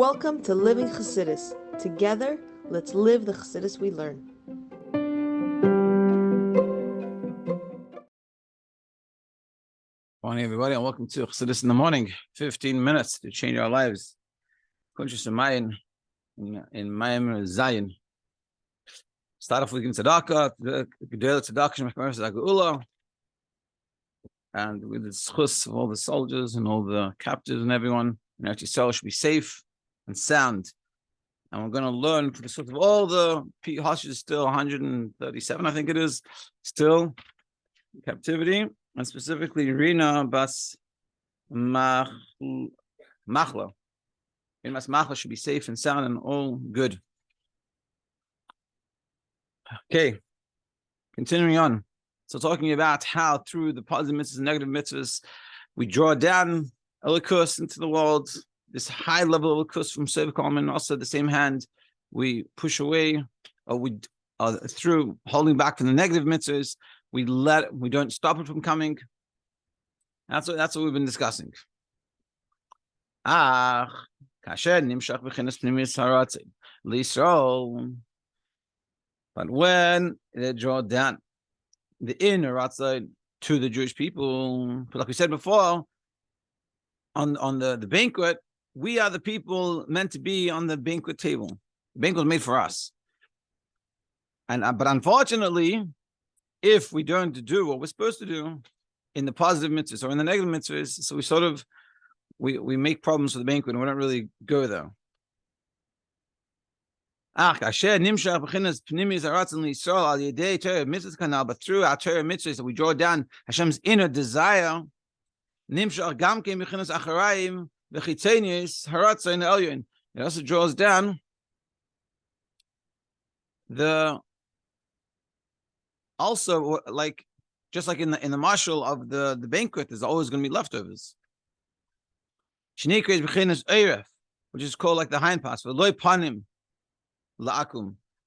Welcome to Living Chassidus. Together, let's live the Chassidus we learn. Morning, everybody, and welcome to Chassidus in the morning. 15 minutes to change our lives. Kuntres in Mayim Zion. Start off with Tzedakah, the Gedel Tzedakah, and with the Zchus of all the soldiers and all the captives and everyone. And Eretz Yisrael should be safe and sound. And we're going to learn from the sort of all the hostages, still 137, I think it is, still in captivity, and specifically Rina bas Machla. Rina bas Machla should be safe and sound and all good. Okay, continuing on. So talking about how through the positive mitzvahs and negative mitzvahs, we draw down elikus into the world, this high level of elikus from Sevikom, and also at the same hand, we push away, or we through holding back from the negative mitzvahs, we don't stop it from coming. That's what we've been discussing. But when they draw down the inner outside to the Jewish people, like we said before, on the banquet, we are the people meant to be on the banquet table. The banquet was made for us. But unfortunately, if we don't do what we're supposed to do in the positive mitzvahs or in the negative mitzvahs, so we make problems for the banquet and we don't really go there. But through our Torah mitzvahs that we draw down Hashem's inner desire, it also draws down just like in the mashal of the banquet, there's always going to be leftovers. Which is called like the hind parts, and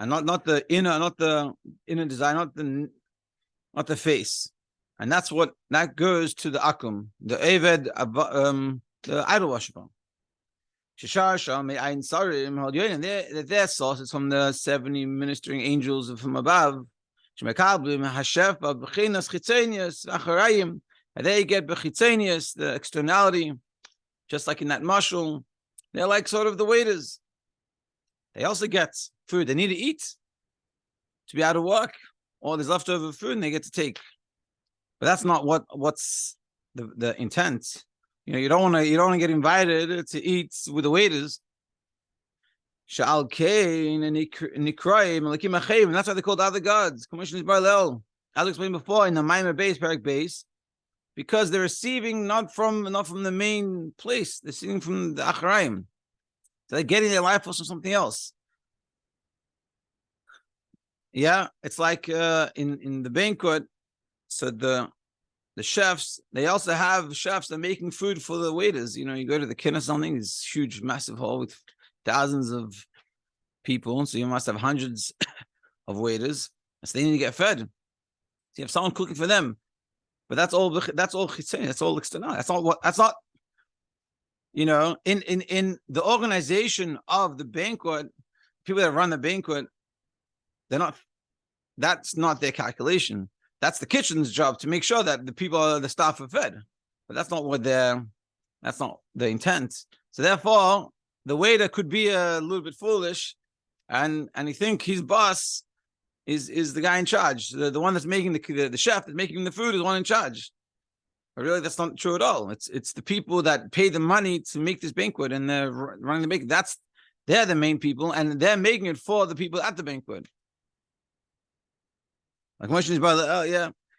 not the inner desire, not the face, and that goes to the akum, the eved, the idol worshiper. And their source is from the 70 ministering angels from above. And they get bechitzenius, the externality, just like in that mashal. They're like sort of the waiters. They also get food. They need to eat to be out of work, or there's leftover food and they get to take. But that's not what's the intent. You don't want to get invited to eat with the waiters. Sha'al Kain and Nikraim, Malakim Achayim, and that's why they called other gods. Commissioners Barlel, as explained before in the Maimer base, Parak base, because they're receiving not from the main place, they're receiving from the Achraim. So they're getting their life from something else. Yeah, it's like in the banquet, so the chefs, they also have chefs that are making food for the waiters. You go to the kin or something, this huge, massive hall with thousands of people, so you must have hundreds of waiters. So they need to get fed. So you have someone cooking for them. But that's all chitzeni, that's all external. That's not in the organization of the banquet, people that run the banquet, that's not their calculation. That's the kitchen's job to make sure that the staff are fed. But that's not that's not the intent. So therefore, the waiter could be a little bit foolish and he think his boss is the guy in charge. The one that's making the chef that's making the food is the one in charge. But really, that's not true at all. It's the people that pay the money to make this banquet and they're running the banquet. They're the main people and they're making it for the people at the banquet. Like Moshe's brother,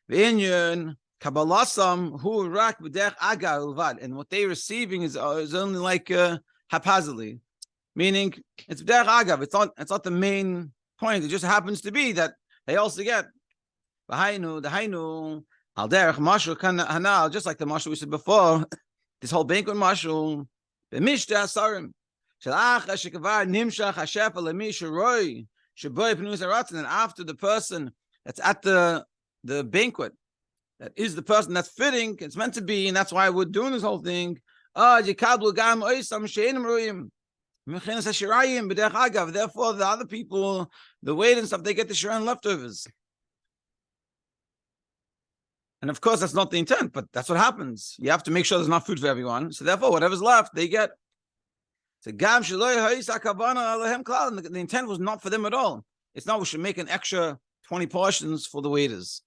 the Inyan Kabbalasam who rak b'derech aga uvad, and what they're receiving is only like haphazardly, meaning it's b'derech agav. It's not the main point. It just happens to be that they also get the hainu al derech mashal hanal, just like the mashal we said before. This whole banquet mashal b'mishta asarim shalach ashikavar nimshach hashef alemi shroi sheboy pnus aratzin, and after the person that's at the banquet, that is the person that's fitting, it's meant to be, and that's why we're doing this whole thing. Therefore, the other people, the weight and stuff, they get the shirayim leftovers. And of course, that's not the intent, but that's what happens. You have to make sure there's enough food for everyone. So therefore, whatever's left, they get. So the intent was not for them at all. It's not we should make an extra 20 portions for the waiters.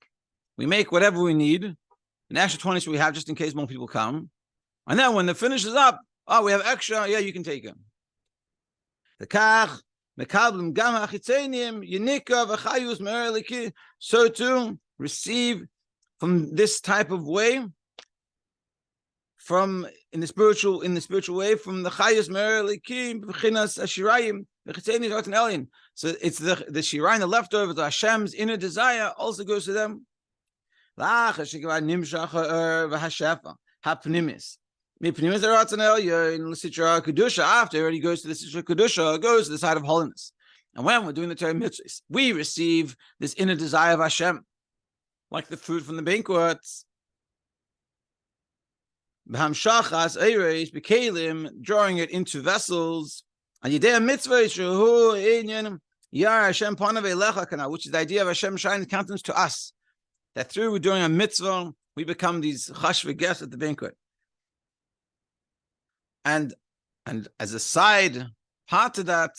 We make whatever we need, an extra 20 so we have just in case more people come. And then when the finish is up, oh, we have extra, yeah, you can take it. So to receive from this type of way, from in the spiritual way, from the chayus mereliki b'chinas ashirayim v'chitzeni zot elin. So it's the shirayim, the leftover, the Hashem's inner desire, also goes to them. Hapnimis. Mipnimis eratz elyon l'sitra kedusha. After it already goes to the sitra kedusha, goes to the side of holiness. And when we're doing the Torah mitzvahs, we receive this inner desire of Hashem, like the food from the banquets. B'hamshachas eireis b'kelim, drawing it into vessels. And yidei mitzvah shehu inyan yar Hashem panav elecha kana, which is the idea of Hashem shining countenance to us. That through doing a mitzvah, we become these chashva guests at the banquet. And as a side part to that,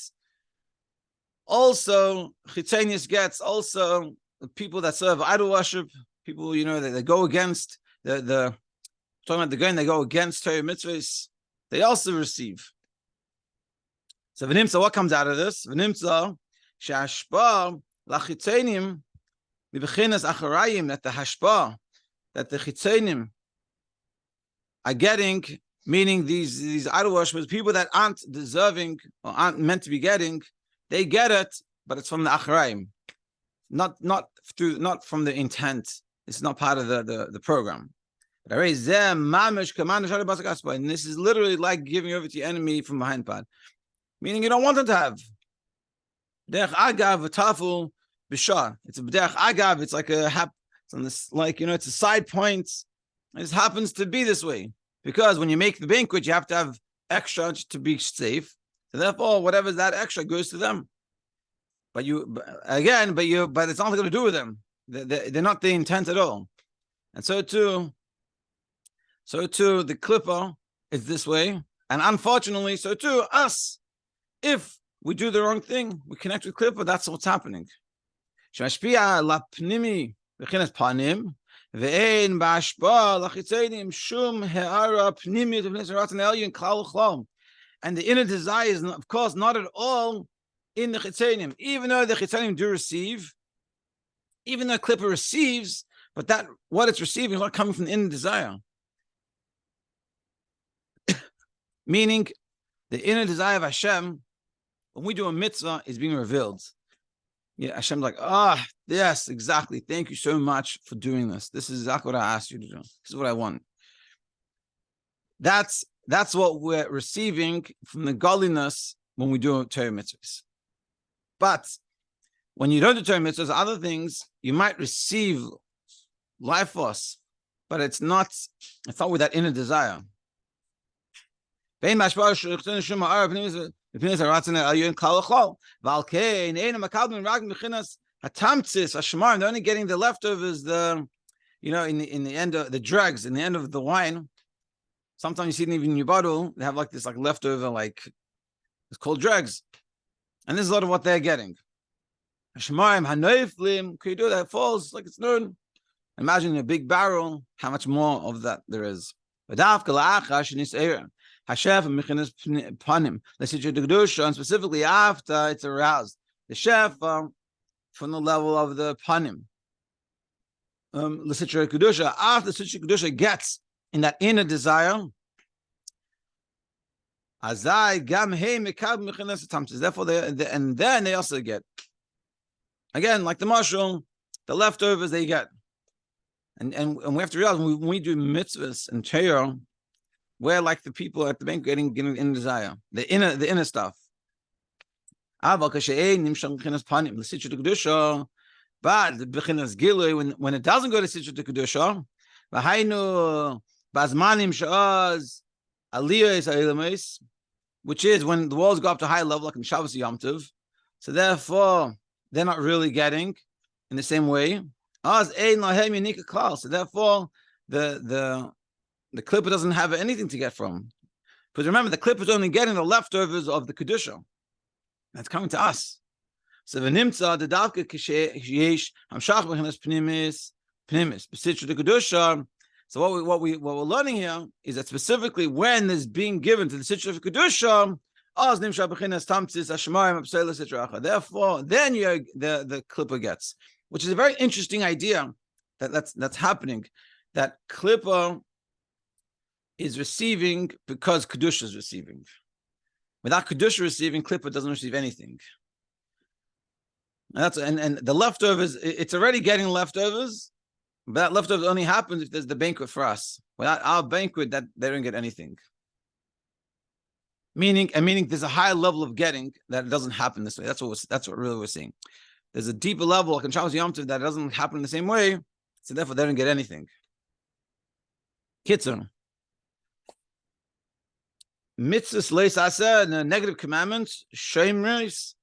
also chitzenius gets also the people that serve idol worship, people that go against the talking about the going, they go against Torah mitzvahs, they also receive. So v'nimtza, what comes out of this? V'nimtza she'hashpa lachitzenim mibchinas acharayim, that the hashpa, that the chitzenim are getting, meaning these idol worshippers, people that aren't deserving or aren't meant to be getting, they get it, but it's from the acharayim, not from the intent. It's not part of the program. And this is literally like giving over to your enemy from behind part, meaning you don't want them to have. Derech agav v'tafel b'shah. It's a derech agav. It's like it's on this, it's a side point. It just happens to be this way because when you make the banquet, you have to have extra to be safe. So therefore, whatever's that extra goes to them. But it's nothing to do with them. They're not the intent at all. And so too, the clipper is this way. And unfortunately, so too, us, if we do the wrong thing, we connect with clipper, that's what's happening. And the inner desire is, of course, not at all in the chitzenim, even though the chitzenim do receive, even though clipper receives, but that what it's receiving is not coming from the inner desire. Meaning, the inner desire of Hashem, when we do a mitzvah, is being revealed. Yeah, Hashem's like, yes, exactly. Thank you so much for doing this. This is exactly what I asked you to do. This is what I want. That's what we're receiving from the godliness when we do Torah mitzvahs. But when you don't do Torah mitzvahs, other things, you might receive life force, but it's not with that inner desire. Therefore, the only getting the leftovers, in the end of the dregs, in the end of the wine. Sometimes you see it even in your bottle, they have this leftover, it's called dregs. And this is a lot of what they're getting. Could you do that? It falls like it's known. Imagine in a big barrel, how much more of that there is. Hashef and Mechinas Panim. Let's see the Kedusha, and specifically after it's aroused. The chef from the level of the Panim. The Sitra Kedusha, after the Sitra Kedusha gets in that inner desire, Azai Gam Hey Mekab Mechinas Tamtis. Therefore, and then they also get. Again, like the mushroom, the leftovers they get. And we have to realize when we do mitzvahs and Torah, we're like the people at the bank getting in desire, the inner stuff. But when it doesn't go to Sitra to Kedusha, which is when the walls go up to a high level, like in Shabbos Yom Tov. So therefore, they're not really getting in the same way. So therefore, the clipper doesn't have anything to get from. Because remember, the clipper is only getting the leftovers of the Kedusha. That's coming to us. So v'nimtza the davka kisheyesh hamshach b'chinas pnimis b'sitra the Kedusha. So what we're learning here is that specifically when there's being given to the sitra of Kedusha, therefore, then the clipper gets, which is a very interesting idea that's happening. That clipper is receiving because Kedusha is receiving. Without Kedusha receiving, clipper doesn't receive anything. And the leftovers, it's already getting leftovers, but that leftovers only happens if there's the banquet for us. Without our banquet, that they don't get anything. Meaning there's a higher level of getting that it doesn't happen this way. That's what really we're seeing. There's a deeper level, like in Shabbos Yom Tov, that doesn't happen in the same way, so therefore they don't get anything. Kitzur. Mitzvahs leis aseh, the negative commandments, shemreis,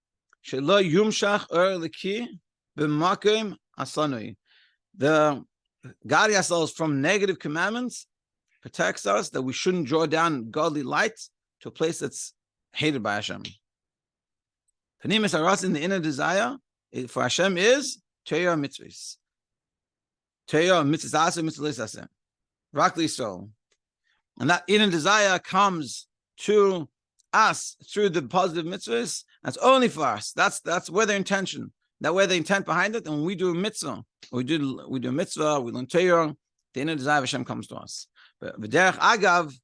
shelo yumshach leki b'makom asanui. The guarding ourselves from negative commandments protects us that we shouldn't draw down godly light to a place that's hated by Hashem. Panimis aras in the inner desire for Hashem is Torah mitzvahs. Torah mitzvahs aseh, mitzvahs aseh. Rakli so. And that inner desire comes to us through the positive mitzvahs. That's only for us. That's where their intention. That where the intent behind it. And when we do a mitzvah, we do a mitzvah, we learn Torah, the inner desire of Hashem comes to us. But v'derech agav,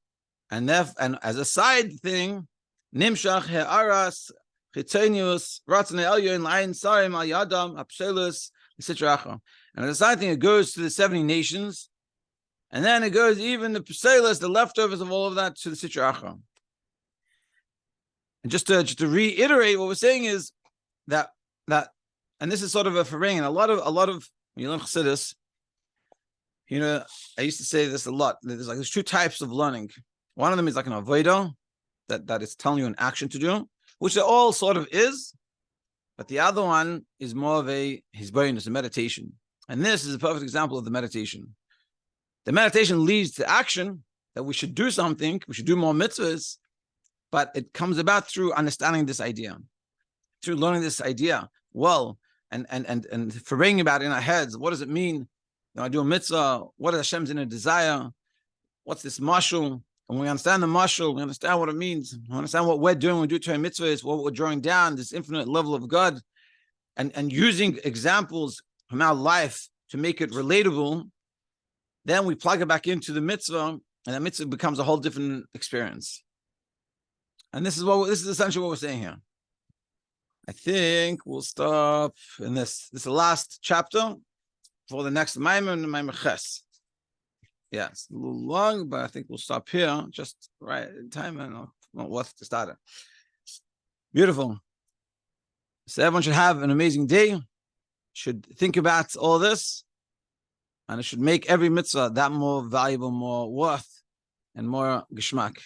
and as a side thing, nimshach he'aras chitzenius ratzon elyon l'ayin sarim al yadam apshelus l'sitracha. And as a side thing, it goes to the 70 nations, and then it goes even the pselus, the leftovers of all of that, to the sitracha. And just to reiterate, what we're saying is that, and this is sort of a foraying, and a lot of when you learn Chassidus, I used to say this a lot. There's two types of learning. One of them is like an avodah, that is telling you an action to do, which it all sort of is, but the other one is more of a hisbonenus, a meditation. And this is a perfect example of the meditation. The meditation leads to action, that we should do something, we should do more mitzvahs, but it comes about through understanding this idea, through learning this idea well, and foraying about it in our heads. What does it mean when I do a mitzvah? What is Hashem's inner desire? What's this mashal? And when we understand the mashal, we understand what it means. We understand what we're doing when we do Torah mitzvahs, what we're drawing down, this infinite level of God, and using examples from our life to make it relatable. Then we plug it back into the mitzvah, and that mitzvah becomes a whole different experience. And this is essentially what we're saying here. I think we'll stop in this. This is the last chapter for the next Maimon and Maimon Ches. Yeah, it's a little long, but I think we'll stop here just right in time. I don't know what to start it. Beautiful. So everyone should have an amazing day. Should think about all this, and it should make every mitzvah that more valuable, more worth, and more geschmack.